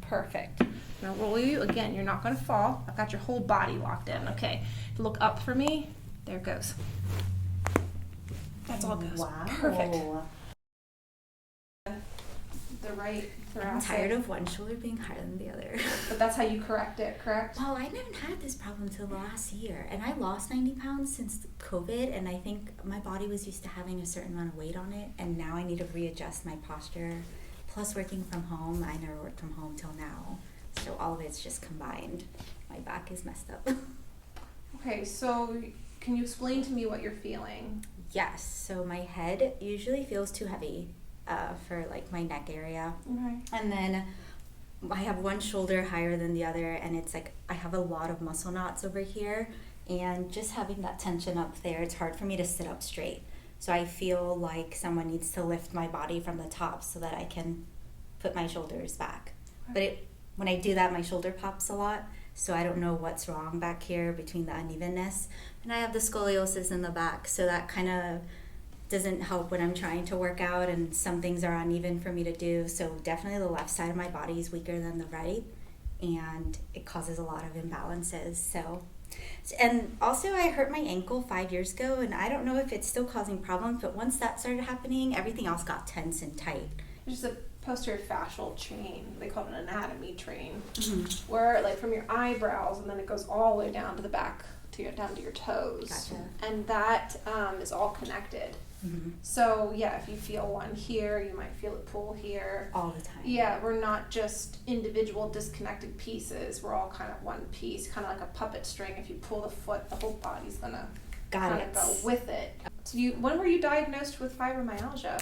Perfect. Now roll you again. You're not going to fall. I've got your whole body locked in. Okay. Look up for me. There it goes. That's all it goes. Wow. Perfect. The right thoracic. I'm tired of one shoulder being higher than the other. But that's how you correct it, correct? Well, I haven't had this problem until last year, and I lost 90 pounds since COVID, and I think my body was used to having a certain amount of weight on it, and now I need to readjust my posture. Plus working from home, I never worked from home till now, so all of it's just combined. My back is messed up. Okay, so can you explain to me what you're feeling? Yes, so my head usually feels too heavy for like my neck area. Okay. And then I have one shoulder higher than the other, and it's like I have a lot of muscle knots over here, and just having that tension up there, it's hard for me to sit up straight. So I feel like someone needs to lift my body from the top so that I can put my shoulders back. Okay. But when I do that, my shoulder pops a lot, so I don't know what's wrong back here between the unevenness. And I have the scoliosis in the back, so that kind of doesn't help when I'm trying to work out, and some things are uneven for me to do. So definitely the left side of my body is weaker than the right, and it causes a lot of imbalances. So, and also I hurt my ankle 5 years ago, and I don't know if it's still causing problems, but once that started happening, everything else got tense and tight. There's a posterior fascial chain, they call it an anatomy train, Mm-hmm. where like from your eyebrows and then it goes all the way down to the back, down to your toes. Gotcha. And that is all connected. Mm-hmm. So yeah, if you feel one here, you might feel it pull here. All the time. Yeah, we're not just individual disconnected pieces. We're all kind of one piece, kind of like a puppet string. If you pull the foot, the whole body's gonna kind of go with it. So when were you diagnosed with fibromyalgia?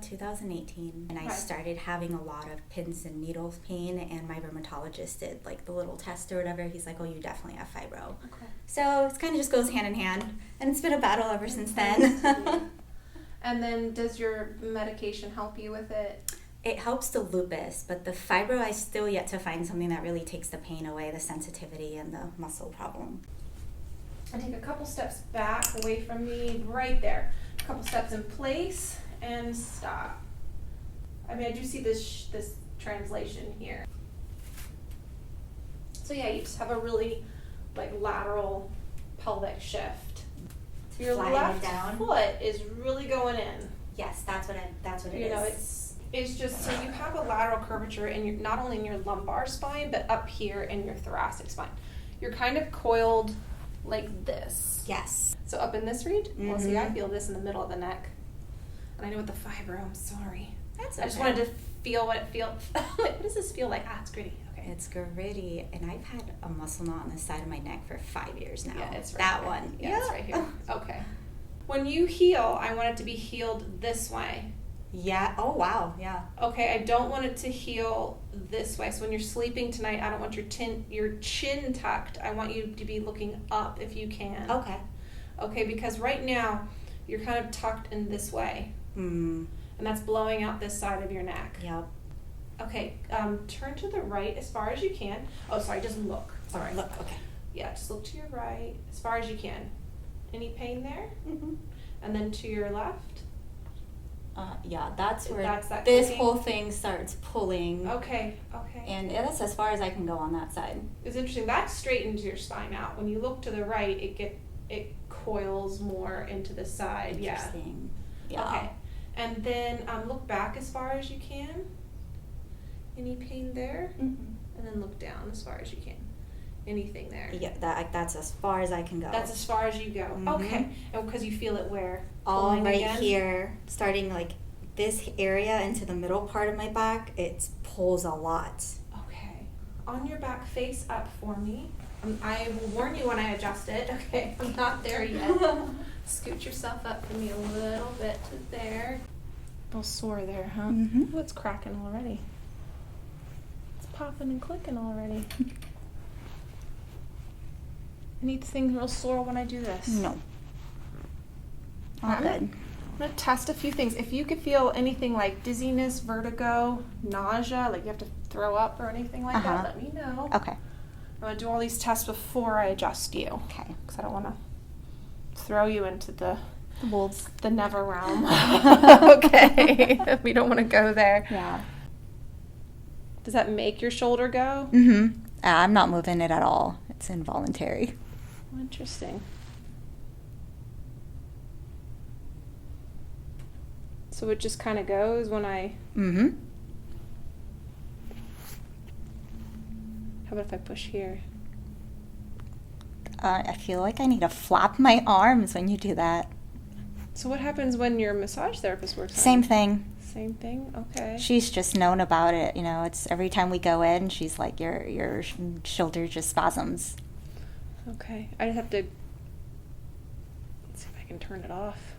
2018, and I Okay. started having a lot of pins and needles pain, and my rheumatologist did like the little test or whatever. He's like, oh, you definitely have fibro. Okay. So it kind of just goes hand in hand, and it's been a battle ever since then. And then does your medication help you with it? It helps the lupus, but the fibro, I still yet to find something that really takes the pain away, the sensitivity and the muscle problem. And take a couple steps back away from me, right there. A couple steps in place and stop. I mean, I do see this translation here. So yeah, you just have a really like lateral pelvic shift. So your Sliding left it down. foot is really going in. Yes, that's what it You is. know, it's just so you have a lateral curvature in your, not only in your lumbar spine, but up here in your thoracic spine. You're kind of coiled like this. Yes. So up in this region, well, see, I Mhm. feel this in the middle of the neck. And I know with the fibro, I'm sorry. That's I just okay. wanted to feel what it feels. What does this feel like? Ah, it's gritty. Okay. It's gritty, and I've had a muscle knot on the side of my neck for 5 years now. Yeah, it's right that here. one. Yeah, it's right here. Okay. When you heal, I want it to be healed this way. Yeah. Oh wow. Yeah. Okay, I don't want it to heal this way. So when you're sleeping tonight, I don't want your chin tucked. I want you to be looking up if you can. Okay. Okay, because right now you're kind of tucked in this way, Mm. and that's blowing out this side of your neck. Yep. Okay, turn to the right as far as you can. Oh, sorry, just look. Sorry. Look. Okay. Yeah, just look to your right as far as you can. Any pain there? Mm-hmm. And then to your left. Yeah, that's where That's that this clicking? whole thing starts pulling. Okay, okay. And that's as far as I can go on that side. It's interesting. That straightens your spine out. When you look to the right, it coils more into the side. Yeah. Interesting. Yeah. Okay. And then look back as far as you can. Any pain there? Mm-hmm. And then look down as far as you can. Anything there? Yeah, that's as far as I can go. That's as far as you go. Mhm. Okay. And because you feel it where? all Pulling right again? here, starting like this area into the middle part of my back. It pulls a lot. Okay. On your back, face up for me. I will warn you when I adjust it. Okay. I'm not there yet. Scoot yourself up for me a little bit to there. A little sore there, huh? Mhm. Oh, it's cracking already. It's popping and clicking already. Anything real sore when I do this? No. All I'm good. going to test a few things. If you could feel anything like dizziness, vertigo, nausea, like you have to throw up or anything like Uh-huh. that, let me know. Okay. I'm going to do all these tests before I adjust you. Okay. Because I don't want to throw you into the Wolves. the never realm. Okay. We don't want to go there. Yeah. Does that make your shoulder go? Mm-hmm. I'm not moving it at all. It's involuntary. Interesting. So it just kind of goes when I... Mm-hmm. How about if I push here? I feel like I need to flap my arms when you do that. So what happens when your massage therapist works on Same you? thing. Same thing? Okay. She's just known about it. You know, it's every time we go in, she's like, your shoulder just spasms. Okay. I just have to... Let's see if I can turn it off.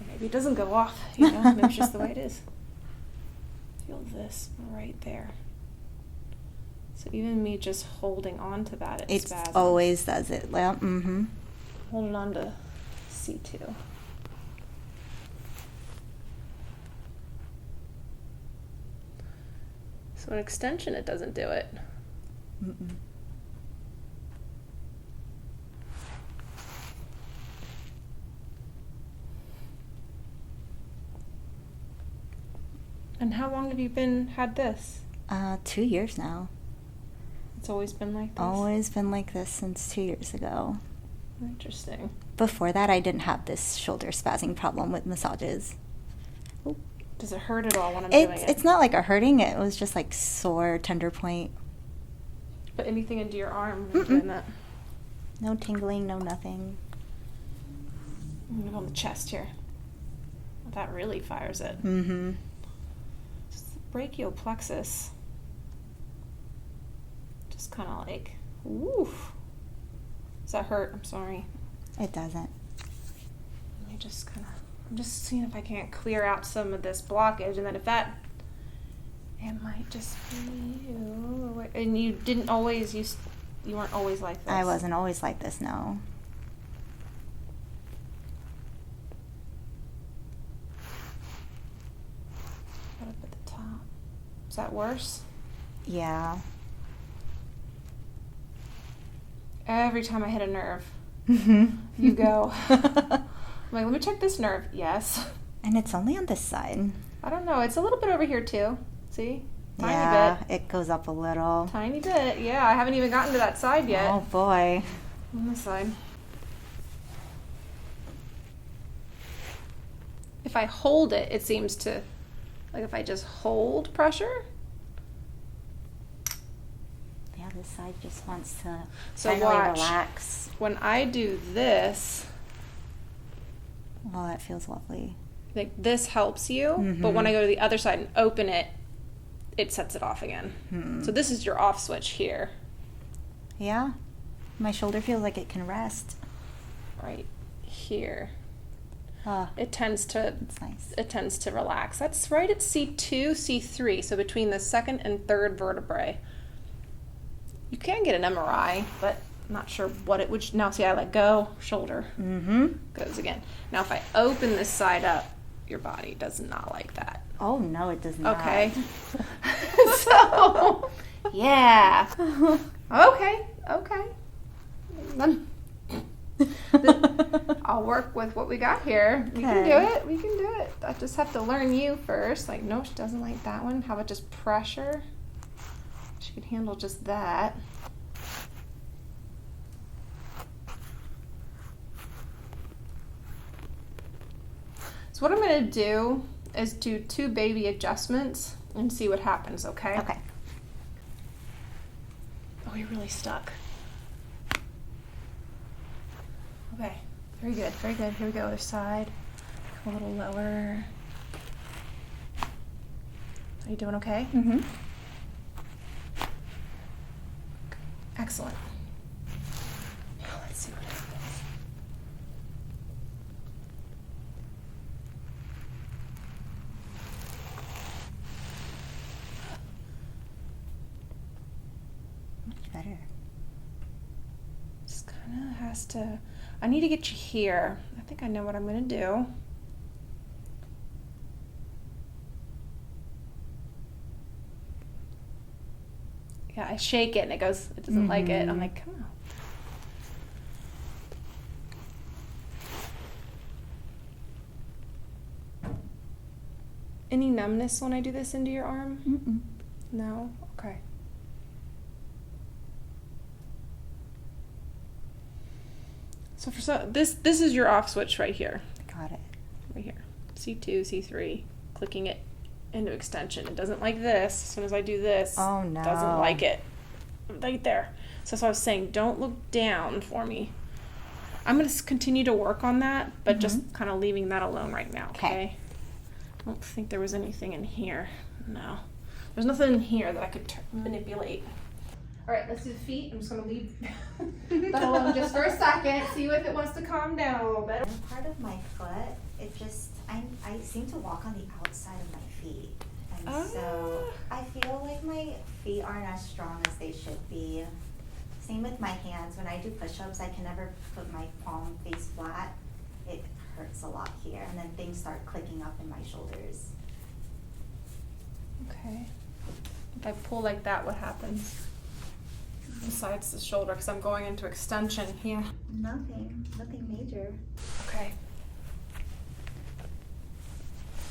Or maybe it doesn't go off. You know, maybe it's just the way it is. Feel this right there. So even me just holding on to that, it spasms. Always does it. Well, mm-hmm. Holding on to C2. So an extension, it doesn't do it. Mm-mm. And how long have you had this? 2 years now. It's always been like this? Always been like this since 2 years ago. Interesting. Before that, I didn't have this shoulder spazzing problem with massages. Does it hurt at all when I'm doing it? It's not like a hurting. It was just like sore, tender point. Put anything into your arm when you're doing that? No tingling, no nothing. I'm gonna go on the chest here. That really fires it. Mm-hmm. Just the brachial plexus. Just kind of like, oof. Does that hurt? I'm sorry. It doesn't. Let me just kind of, I'm just seeing if I can't clear out some of this blockage, and then if that, it might just be you. And you didn't always, you weren't always like this. I wasn't always like this, no. Right up at the top. Is that worse? Yeah. Every time I hit a nerve, Mm-hmm. you go. I'm like, let me check this nerve. Yes. And it's only on this side. I don't know. It's a little bit over here too. See? Tiny Yeah, bit. it goes up a little. Tiny bit. Yeah, I haven't even gotten to that side yet. Oh boy. On this side. If I hold it, it seems to, like if I just hold pressure. Yeah, this side just wants to So finally watch. relax. When I do this, Oh, that feels lovely. like this helps you, but when I go to the other side and open it, it sets it off again. Hmm. So this is your off switch here. Yeah. My shoulder feels like it can rest. Right here. Oh, It tends to it's nice. it tends to relax. That's right at C2, C3, so between the second and third vertebrae. You can get an MRI, but I'm not sure what it would. Now see, I let go, shoulder Mm-hmm. goes again. Now if I open this side up, your body does not like that. Oh, no, it does not. Okay. So, yeah. Okay. Then I'll work with what we got here. We can do Okay. it. We can do it. I just have to learn you first. Like, no, she doesn't like that one. How about just pressure? She can handle just that. So what I'm going to do is do 2 baby adjustments and see what happens, okay? Okay. Oh, you're really stuck. Okay, very good, very good. Here we go, other side. Come a little lower. Are you doing okay? Mm-hmm. Excellent. Now let's see what happens. Much better. Just kind of has to. I need to get you here. I think I know what I'm going to do. Yeah, I shake it and it goes, it doesn't like it. I'm like, come on. Any numbness when I do this into your arm? Mm-mm. No? Okay. So this is your off switch right here. Got it. Right here. C2, C3. Clicking it into extension. It doesn't like this. As soon as I do this, Oh no. it doesn't like it. Right there. So that's what I was saying. Don't look down for me. I'm going to continue to work on that, but just kind of leaving that alone right now, okay? I don't think there was anything in here. No. There's nothing in here that I could manipulate. All right, let's do the feet. I'm just going to leave that alone just for a second, see if it wants to calm down a little bit. Part of my foot, it just, I seem to walk on the outside of my feet. And so I feel like my feet aren't as strong as they should be. Same with my hands. When I do push-ups, I can never put my palm face flat. It hurts a lot here. And then things start clicking up in my shoulders. Okay. If I pull like that, what happens? Besides the shoulder, because I'm going into extension here. Nothing major. Okay.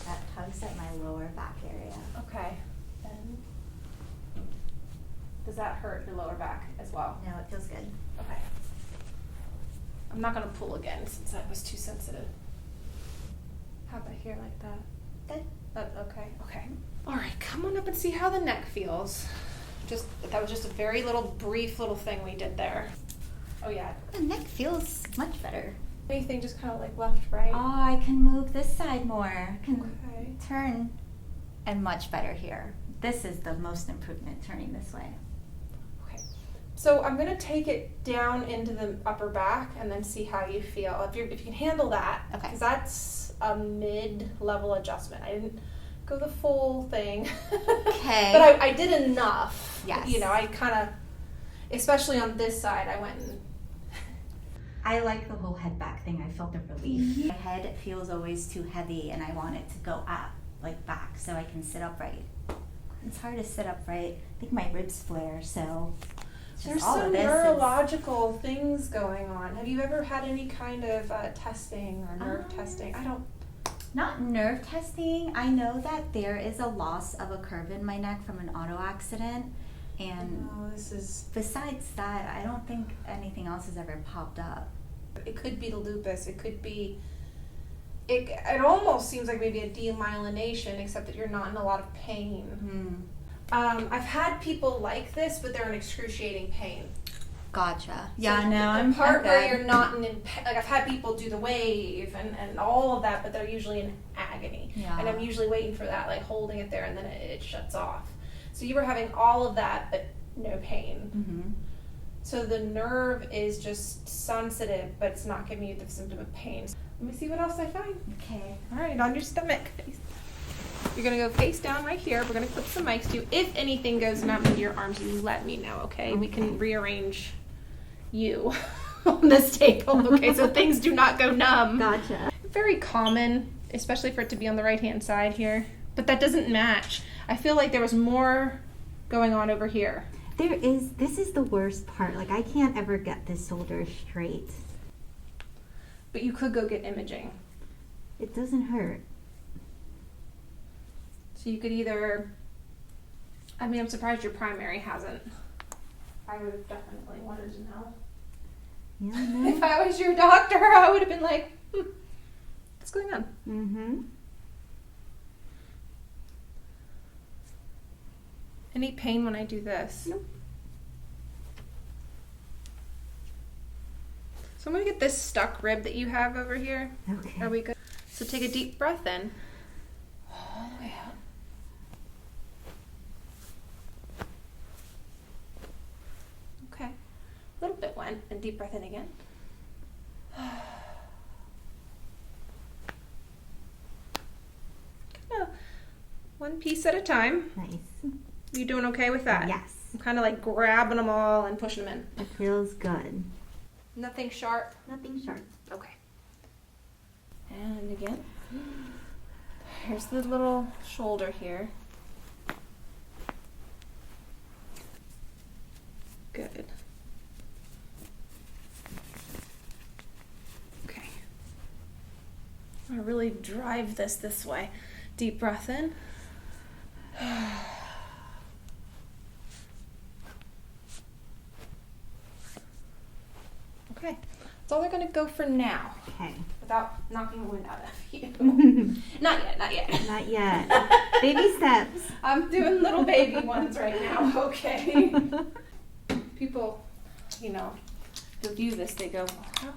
That tugs at my lower back area. Okay. Then, does that hurt your lower back as well? No, it feels good. Okay. I'm not going to pull again since that was too sensitive. How about here like that? Good. Okay. Okay. All right, come on up and see how the neck feels. That was just a very brief little thing we did there. Oh yeah. The neck feels much better. Anything just kind of like left, right? Oh, I can move this side more. I can Okay. turn, and much better here. This is the most improvement, turning this way. Okay. So I'm gonna take it down into the upper back and then see how you feel. If you can handle that, Okay. because that's a mid-level adjustment. I didn't go the full thing. Okay. But I did enough. Yes. You know, I kind of, especially on this side, I went and. I like the whole head back thing. I felt the relief. My head feels always too heavy and I want it to go up, like back, so I can sit upright. It's hard to sit upright. I think my ribs flare, so just There's all some of this neurological things going on. Have you ever had any kind of testing or nerve testing? I don't. Not nerve testing. I know that there is a loss of a curve in my neck from an auto accident. And this is. besides that, I don't think anything else has ever popped up. It could be the lupus. It could be. It almost seems like maybe a demyelination, except that you're not in a lot of pain. I've had people like this, but they're in excruciating pain. Gotcha. Yeah, So no, I'm the part where good. you're not in like I've had people do the wave and all of that, but they're usually in agony. Yeah. And I'm usually waiting for that, like holding it there, and then it shuts off. So you were having all of that, but no pain. Mm-hmm. So the nerve is just sensitive, but it's not giving you the symptom of pain. Let me see what else I find. Okay. All right, on your stomach. You're gonna go face down right here. We're gonna clip some mics to you. If anything goes numb into your arms, you let me know, okay? We can rearrange you on this table, okay? So things do not go numb. Gotcha. Very common, especially for it to be on the right-hand side here. But that doesn't match. I feel like there was more going on over here. This is the worst part. Like, I can't ever get this shoulder straight. But you could go get imaging. It doesn't hurt. So you could either, I mean, I'm surprised your primary hasn't. I would have definitely wanted to know. Yeah, no. If I was your doctor, I would have been like, what's going on? Mm-hmm. Any pain when I do this? Nope. So I'm going to get this stuck rib that you have over here. Okay. Are we good? So take a deep breath in. All the way out. Okay. A little bit went, and deep breath in again. One piece at a time. Nice. You doing okay with that? Yes. I'm kind of like grabbing them all and pushing them in. It feels good. Nothing sharp. Nothing sharp. Okay. And again. Here's the little shoulder here. Good. Okay. I'm gonna really drive this way. Deep breath in. Okay. That's all they're going to go for now. Okay. Without knocking the wind out of you. Not yet, not yet. Not yet. Baby steps. I'm doing little baby ones right now, okay? People, you know, review this, they go, oh,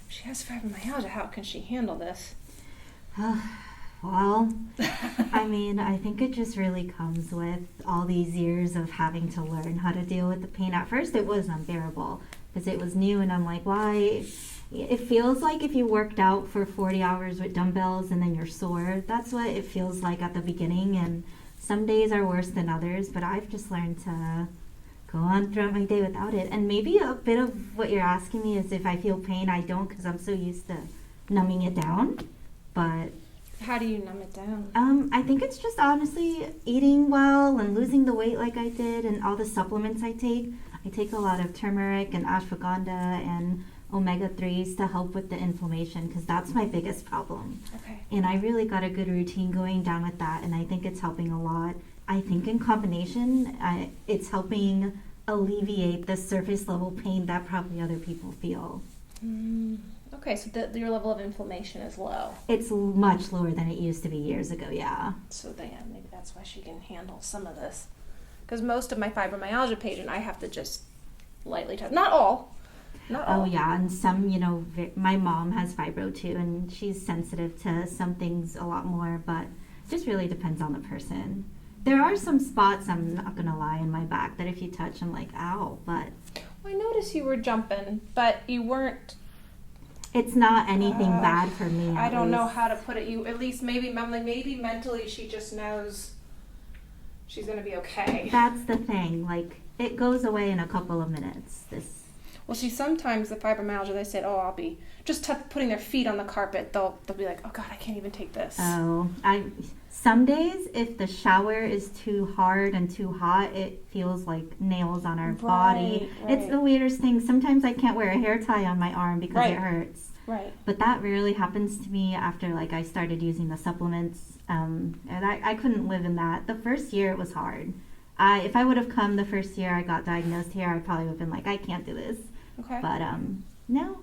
she has fibromyalgia, how can she handle this? Well, I mean, I think it just really comes with all these years of having to learn how to deal with the pain. At first it was unbearable because it was new and I'm like, why? It feels like if you worked out for 40 hours with dumbbells and then you're sore. That's what it feels like at the beginning, and some days are worse than others, but I've just learned to go on throughout my day without it. And maybe a bit of what you're asking me is if I feel pain. I don't, because I'm so used to numbing it down, but how do you numb it down? I think it's just honestly eating well and losing the weight like I did and all the supplements I take. I take a lot of turmeric and ashwagandha and omega-3s to help with the inflammation because that's my biggest problem. Okay. And I really got a good routine going down with that, and I think it's helping a lot. I think in combination, it's helping alleviate the surface level pain that probably other people feel. Okay, so your level of inflammation is low. It's much lower than it used to be years ago, yeah. So maybe that's why she can handle some of this. Because most of my fibromyalgia patient, I have to just lightly touch. Not all. Oh yeah, and some, you know, my mom has fibro too, and she's sensitive to some things a lot more, but it just really depends on the person. There are some spots, I'm not gonna lie, in my back that if you touch, I'm like, ow, but... Well, I noticed you were jumping, but you weren't... It's not anything bad for me. I don't know how to put it. You at least maybe mentally she just knows she's gonna be okay. That's the thing. Like, it goes away in a couple of minutes. Well, see, sometimes the fibromyalgia, they said, oh, I'll be just putting their feet on the carpet. They'll be like, oh God, I can't even take this. Oh, some days if the shower is too hard and too hot, it feels like nails on our body. Right. It's the weirdest thing. Sometimes I can't wear a hair tie on my arm because it hurts. Right. But that rarely happens to me after like I started using the supplements. And I couldn't live in that. The first year it was hard. If I would have come the first year I got diagnosed here, I probably would have been like, I can't do this. Okay. But no,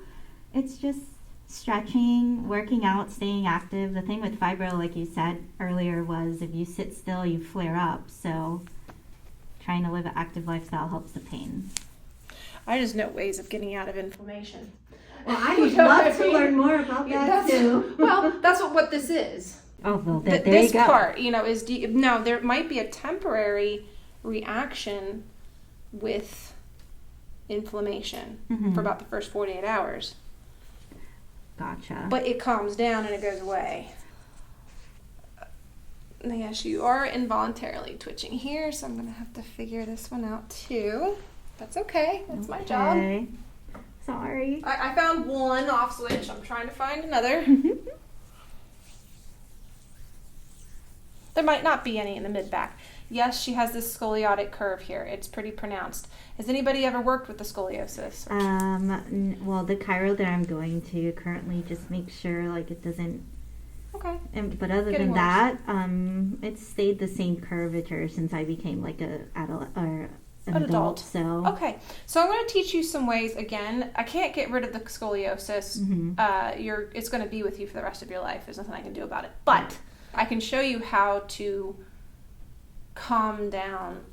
it's just stretching, working out, staying active. The thing with fibro, like you said earlier, was if you sit still, you flare up. So trying to live an active lifestyle helps the pain. I just know ways of getting out of inflammation. Well, I would love to learn more about that too. Well, that's what this is. Oh, well, there this you go. part, you know, is there might be a temporary reaction with inflammation for about the first 48 hours. Gotcha. But it calms down and it goes away. Yes, you are involuntarily twitching here, so I'm going to have to figure this one out too. That's okay. That's my job. Sorry. I found one off switch. I'm trying to find another. There might not be any in the mid-back. Yes, she has this scoliotic curve here. It's pretty pronounced. Has anybody ever worked with the scoliosis? Well, the chiro that I'm going to currently just makes sure like it doesn't. Okay. But other Getting than that, it's stayed the same curvature since I became like an adult. So okay, so I'm going to teach you some ways. Again, I can't get rid of the scoliosis. It's going to be with you for the rest of your life. There's nothing I can do about it. But I can show you how to calm down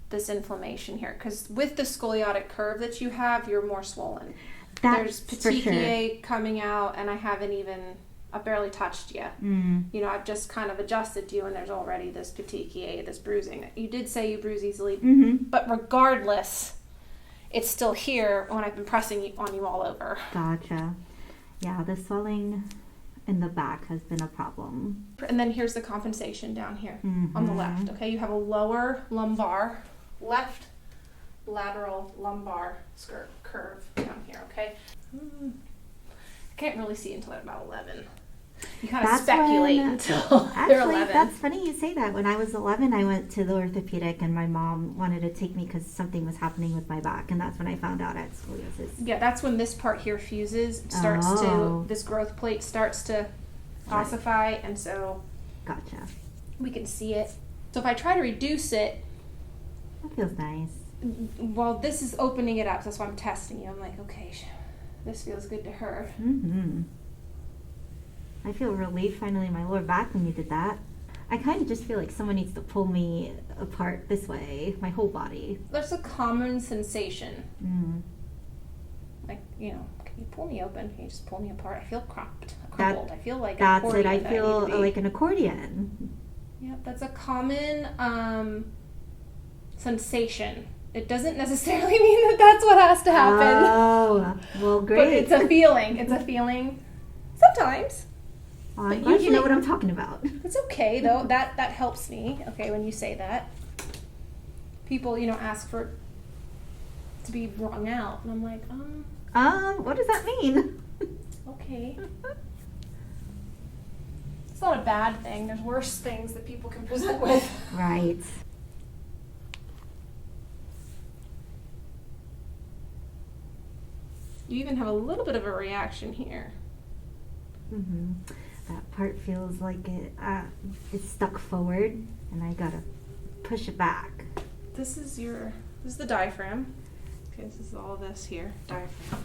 this inflammation here, because with the scoliotic curve that you have, you're more swollen. There's petechiae coming out, and I've barely touched you. You know, I've just kind of adjusted you, and there's already this petechiae, this bruising. You did say you bruise easily, but regardless, it's still here when I've been pressing on you all over. Gotcha. Yeah, the swelling in the back has been a problem. And then here's the compensation down here on the left. Okay, you have a lower lumbar, left lateral lumbar curve down here. Okay, I can't really see until I'm about 11. You kind of speculate until they're 11. That's funny you say that. When I was 11, I went to the orthopedic, and my mom wanted to take me because something was happening with my back, and that's when I found out I had scoliosis. Yeah, that's when this part here fuses. This growth plate starts to ossify, and so Gotcha. we can see it. So if I try to reduce it, That feels nice. Well, this is opening it up, so that's why I'm testing you. I'm like, okay, this feels good to her. I feel relief finally in my lower back when you did that. I kind of just feel like someone needs to pull me apart this way, my whole body. That's a common sensation. Like, can you pull me open? Can you just pull me apart? I feel crumpled. I feel like that's it. I feel like an accordion. Yep, that's a common sensation. It doesn't necessarily mean that that's what has to happen. Oh, well, great. But it's a feeling. It's a feeling. Sometimes. I'm glad you know what I'm talking about. It's okay, though. That helps me, okay, when you say that. People, ask for it to be wrung out. And I'm like, what does that mean? Okay. It's not a bad thing. There's worse things that people can present with. Right. You even have a little bit of a reaction here. That part feels like it's stuck forward, and I gotta push it back. This is the diaphragm. Okay, this is all this here, diaphragm.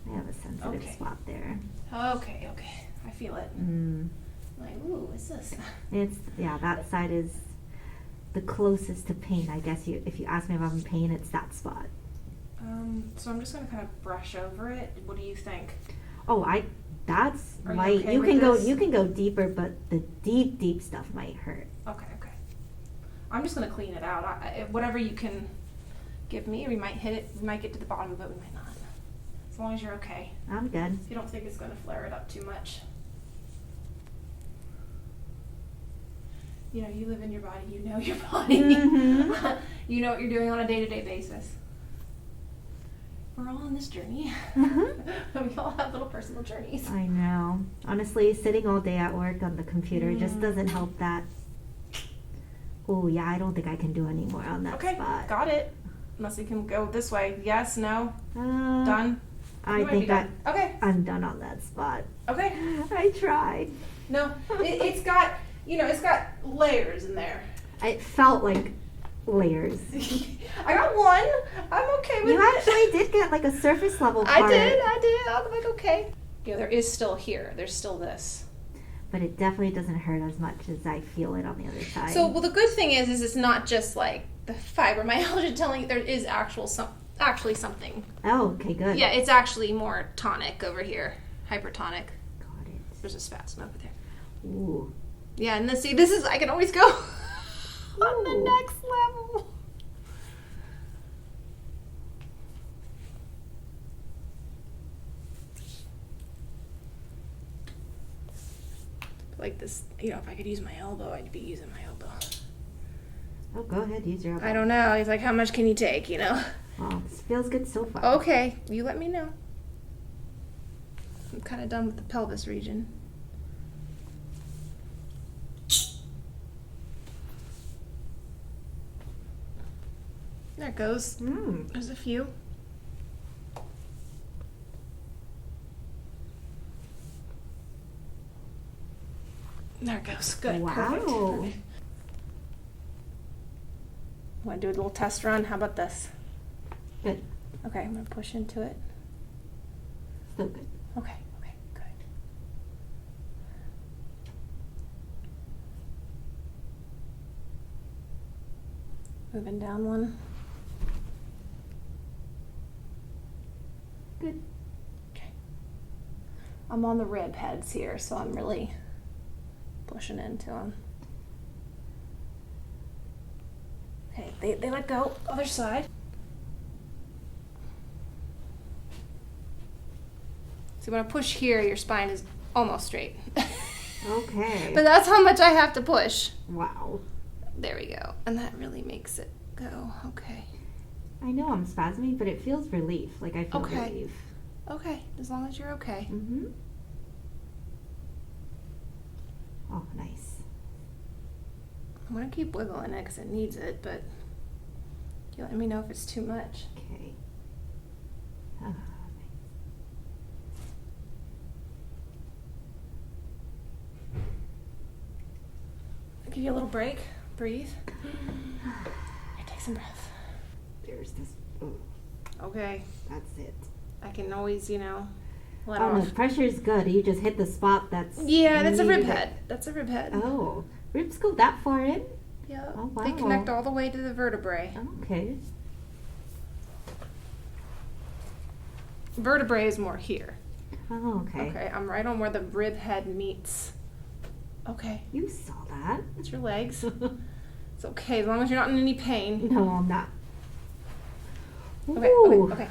I have a sensitive spot there. Okay. I feel it. Like, ooh, what's this? That side is the closest to pain. I guess if you ask me if I'm in pain, it's that spot. So I'm just gonna kind of brush over it. What do you think? Oh, that's Are you light. okay You with can this? you can go deeper, but the deep stuff might hurt. Okay. I'm just gonna clean it out. Whatever you can give me, we might hit it. We might get to the bottom of it. We might not. As long as you're okay. I'm good. If you don't think it's gonna flare it up too much. You live in your body. You know your body. You know what you're doing on a day-to-day basis. We're all on this journey. We all have little personal journeys. I know. Honestly, sitting all day at work on the computer just doesn't help that. Oh, yeah, I don't think I can do any more on that spot. Okay, got it. Unless you can go this way. Yes, no, done? I think Okay. I'm done on that spot. Okay. I tried. No, it's got, it's got layers in there. It felt like layers. I got one. I'm okay with it. You actually did get like a surface level part. I did. I'm like, okay. There is still here. There's still this. But it definitely doesn't hurt as much as I feel it on the other side. So, the good thing is it's not just like the fibromyalgia telling you there is actually something. Oh, okay, good. Yeah, it's actually more tonic over here. Hypertonic. Got it. There's a spasm over there. Ooh. Yeah, and this is, I can always go on the next level. Like this, if I could use my elbow, I'd be using my elbow. Oh, go ahead, use your elbow. I don't know. He's like, how much can you take, Oh, this feels good so far. Okay, you let me know. I'm kind of done with the pelvis region. There it goes. There's a few. There it goes. Good. Wow. Perfect. Okay. Want to do a little test run? How about this? Good. Okay, I'm going to push into it. Still good. Okay, good. Moving down one. Good. Okay. I'm on the rib heads here, so I'm really pushing into them. Okay, they let go. Other side. So when I push here, your spine is almost straight. Okay. But that's how much I have to push. Wow. There we go. And that really makes it go. Okay. I know I'm spasming, but it feels relief. Like I feel relief. Okay, as long as you're okay. Oh, nice. I'm going to keep wiggling it because it needs it, but you let me know if it's too much. Okay. Oh, nice. I'll give you a little break. Breathe. Here, take some breath. There's this. Oh, Okay. that's it. I can always, let Oh off. no, pressure's good. You just hit the spot that's. Yeah, that's a rib needed. head. That's a rib head. Oh, ribs go that far in? Yeah. Oh, They wow. connect all the way to the vertebrae. Okay. Vertebrae is more here. Oh, okay. Okay, I'm right on where the rib head meets. Okay, You saw that. it's your legs. It's okay, as long as you're not in any pain. No, I'm not. Okay, Ooh, okay.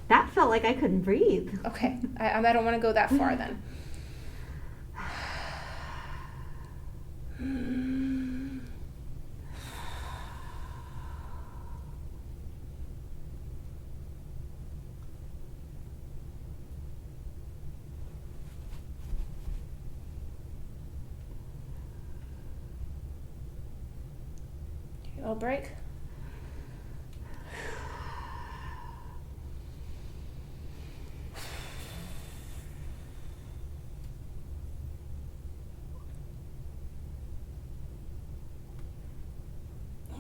that felt like I couldn't breathe. Okay, I don't want to go that far then. Okay, little break.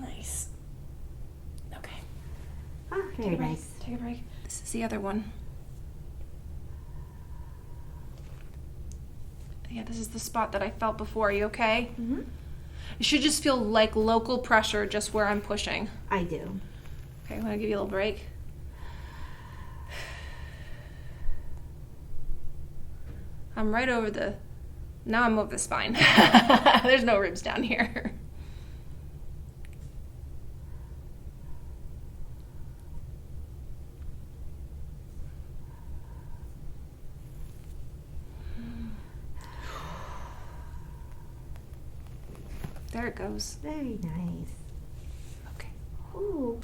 Nice. Okay. Ah, very Take a break. nice. Take a break. This is the other one. Yeah, this is the spot that I felt before. Are you okay? Mm-hmm. It should just feel like local pressure just where I'm pushing. I do. Okay, I'm gonna give you a little break. I'm right over the... Now I'm over the spine. There's no ribs down here. There it goes. Very nice. Okay. Ooh.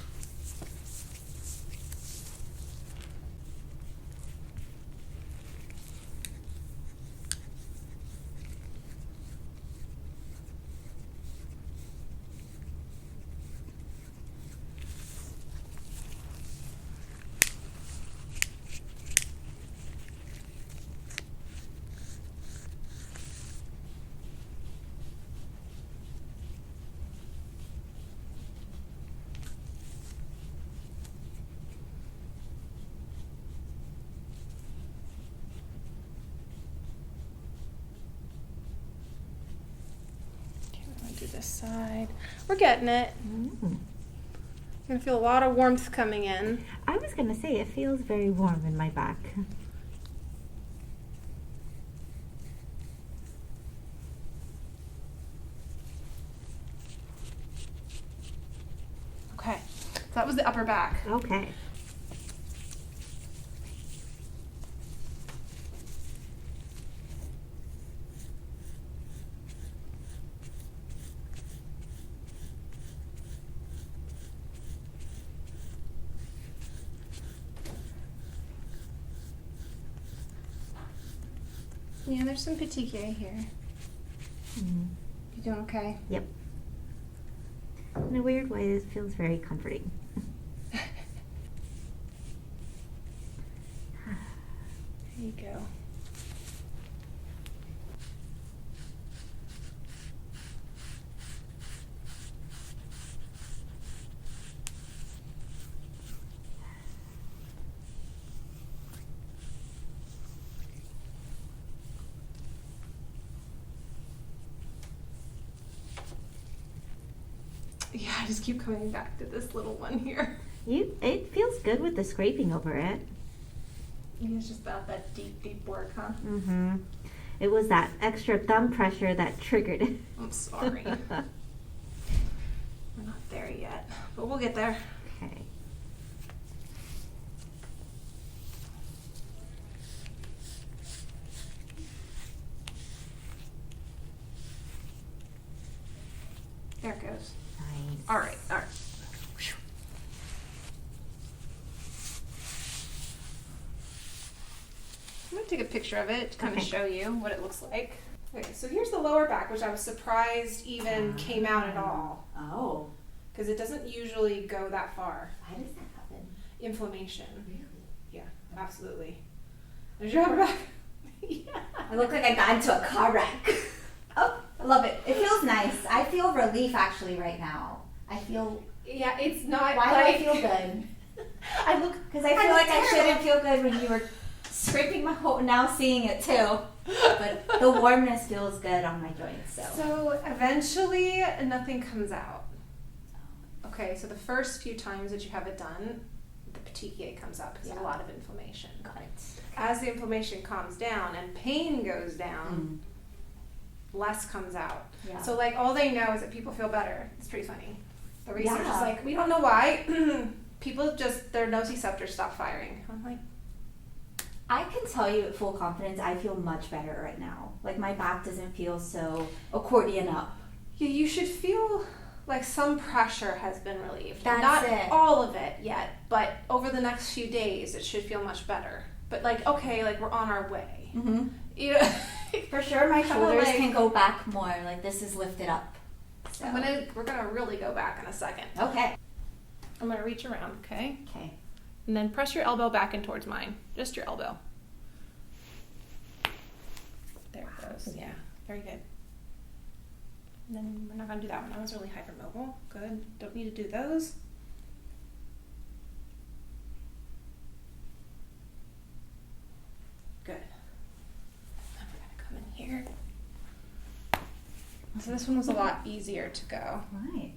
Do this side. We're getting it. Mm. You're gonna feel a lot of warmth coming in. I was gonna say it feels very warm in my back. Okay, so that was the upper back. Okay. Yeah, there's some petechiae here. Mm. You doing okay? Yep. In a weird way, this feels very comforting. There you go. Yeah, I just keep coming back to this little one here. It feels good with the scraping over it. It's just about that deep, deep work, huh? Mm-hmm. It was that extra thumb pressure that triggered it. I'm sorry. We're not there yet, but we'll get there. Okay. There it goes. Nice. All right, all right. I'm gonna take a picture of it to kind of Okay. show you what it looks like. Okay, so here's the lower back, which I was surprised even came out at all, Oh. because it doesn't usually go that far. Why does that happen? Inflammation. Really? Yeah, absolutely. There's your upper back. Yeah. I look like I got into a car wreck. Oh. I love it. It feels nice. I feel relief actually right now. I feel. Yeah, it's not. Why like, do I feel good? I look Because I feel like I shouldn't feel good when you were scraping my whole. Now seeing it too, but the warmness feels good on my joints. So eventually, nothing comes out. Okay, so the first few times that you have it done, the petechiae comes up because there's a lot of inflammation. Got it. As the inflammation calms down and pain goes down, less comes out. Yeah. So like all they know is that people feel better. It's pretty funny. The research is Yeah. like, we don't know why. People just, their nociceptors stop firing. I'm like, I can tell you with full confidence, I feel much better right now. Like my back doesn't feel so accordion up. you should feel like some pressure has been relieved. That's Not it. all of it yet, but over the next few days, it should feel much better. But like, okay, like we're on our way. Mm-hmm. You know? For sure, my Kinda shoulders like- can go back more. Like this is lifted up. So. We're gonna really go back in a second. Okay. I'm gonna reach around, okay? Okay. And then press your elbow back in towards mine. Just your elbow. There it goes. Yeah, very good. And then we're not gonna do that one. That was really hypermobile. Good. Don't need to do those. Good. Now we're gonna come in here. So this one was a lot easier to go. Right.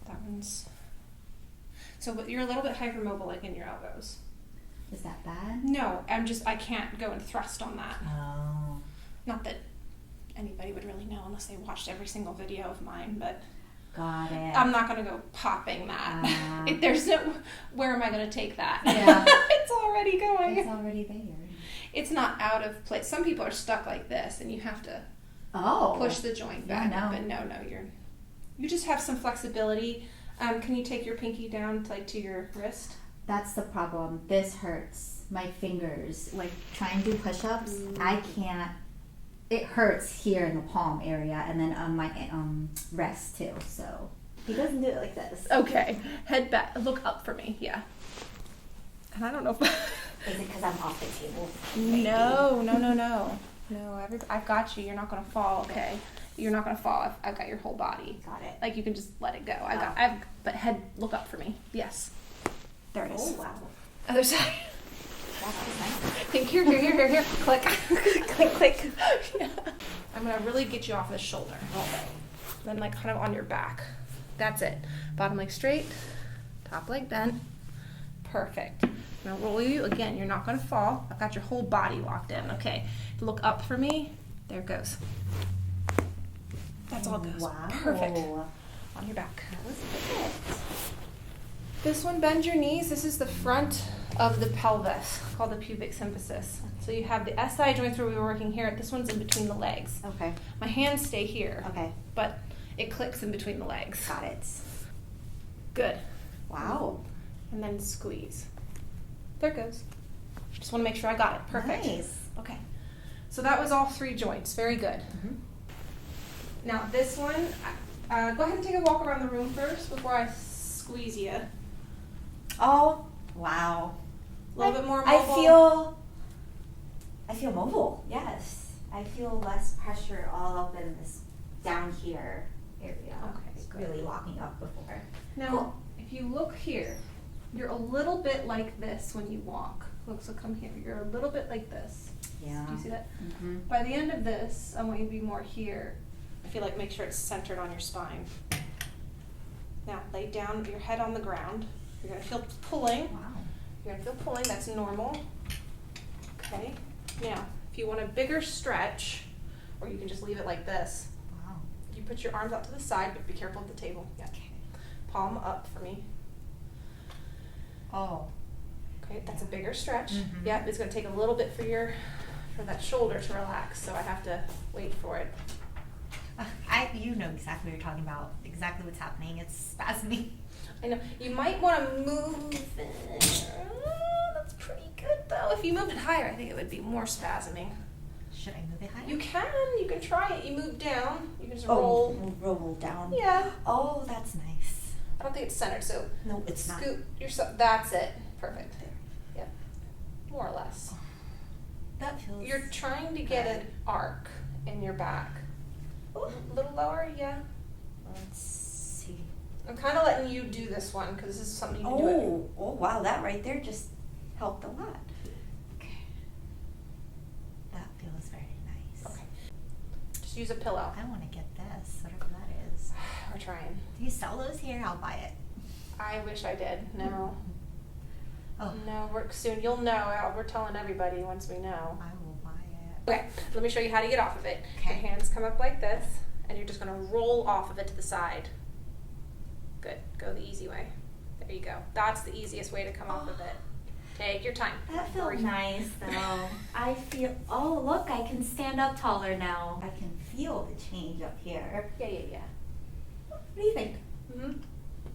That one's. So but you're a little bit hypermobile, like in your elbows. Is that bad? No, I can't go and thrust on that. Oh. Not that anybody would really know unless they watched every single video of mine, but Got it. I'm not going to go popping that. There's no, where am I going to take that? Yeah. It's already going. It's already there. It's not out of place. Some people are stuck like this and you have to push the joint back. Yeah, no. But no, you just have some flexibility. Can you take your pinky down to your wrist? That's the problem. This hurts. My fingers, like trying to do push-ups, I can't. It hurts here in the palm area and then on my wrist too. So he doesn't do it like this. Okay. Head back. Look up for me. Yeah. And I don't know if... Is it because I'm off the table? No. No, I've got you. You're not going to fall, okay? You're not going to fall. I've got your whole body. Got it. Like, you can just let it go. But head, look up for me. Yes. There it is. Oh, wow. Other side. That was nice. Think here. Click. click. Yeah. I'm going to really get you off the shoulder. Then, like, kind of on your back. That's it. Bottom leg straight. Top leg bent. Perfect. Now roll you again. You're not going to fall. I've got your whole body locked in. Okay. Look up for me. There it goes. That's all it goes. Wow. Perfect. On your back. That was good. This one, bend your knees. This is the front of the pelvis, called the pubic symphysis. So you have the SI joints where we were working here. This one's in between the legs. Okay. My hands stay here. Okay. But it clicks in between the legs. Got it. Good. Wow. And then squeeze. There it goes. Just want to make sure I got it. Perfect. Nice. Okay. So that was all 3 joints. Very good. Mm-hmm. Now this one, go ahead and take a walk around the room first before I squeeze you. Oh, wow. A little bit more mobile. I feel mobile, yes. I feel less pressure all up in this down here area. Okay, It's good. really locking up before. Now, if you look here, you're a little bit like this when you walk. Look, so come here. You're a little bit like this. Yeah. Do you see that? Mm-hmm. By the end of this, I want you to be more here. I feel like make sure it's centered on your spine. Now, lay down your head on the ground. You're going to feel pulling. Wow. You're going to feel pulling. That's normal. Okay. Now, if you want a bigger stretch, or you can just leave it like this, Wow. you put your arms out to the side, but be careful of the table. Yeah. Okay. Palm up for me. Oh. Okay, that's a bigger stretch. Mhm. Yep, it's going to take a little bit for that shoulder to relax, so I have to wait for it. You know exactly what you're talking about. Exactly what's happening. It's spasming. I know. You might want to move it. That's pretty good, though. If you move it higher, I think it would be more spasming. Should I move it higher? You can try it. You move down. You can just roll. Roll down. Yeah. Oh, that's nice. I don't think it's centered, so No, it's not. scoot yourself. That's it. Perfect. Yeah. More or less. That feels. You're trying to get an arc in your back. Ooh. A little lower, yeah. Let's see. I'm kind of letting you do this one because this is something you can do. Oh, wow, that right there just helped a lot. Okay. That feels very nice. Okay. Just use a pillow. I want to get this, whatever that is. We're trying. Do you sell those here? I'll buy it. I wish I did. No. Oh, No, work soon. You'll know. We're telling everybody once we know. I will buy it. Okay, let me show you how to get off of it. Okay. Your hands come up like this, and you're just going to roll off of it to the side. Good. Go the easy way. There you go. That's the easiest way to come off of it. Take your time. That felt Breathe. nice though. I feel, oh look, I can stand up taller now. I can feel the change up here. Yeah. What do you think? Mm-hmm.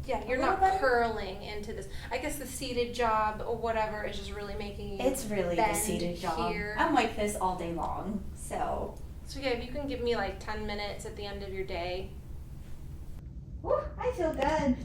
Yeah, you're A little not better? curling into this. I guess the seated job or whatever is just really making you It's really the bend seated job. here. I'm like this all day long, so. So yeah, if you can give me like 10 minutes at the end of your day. Woo, I feel good.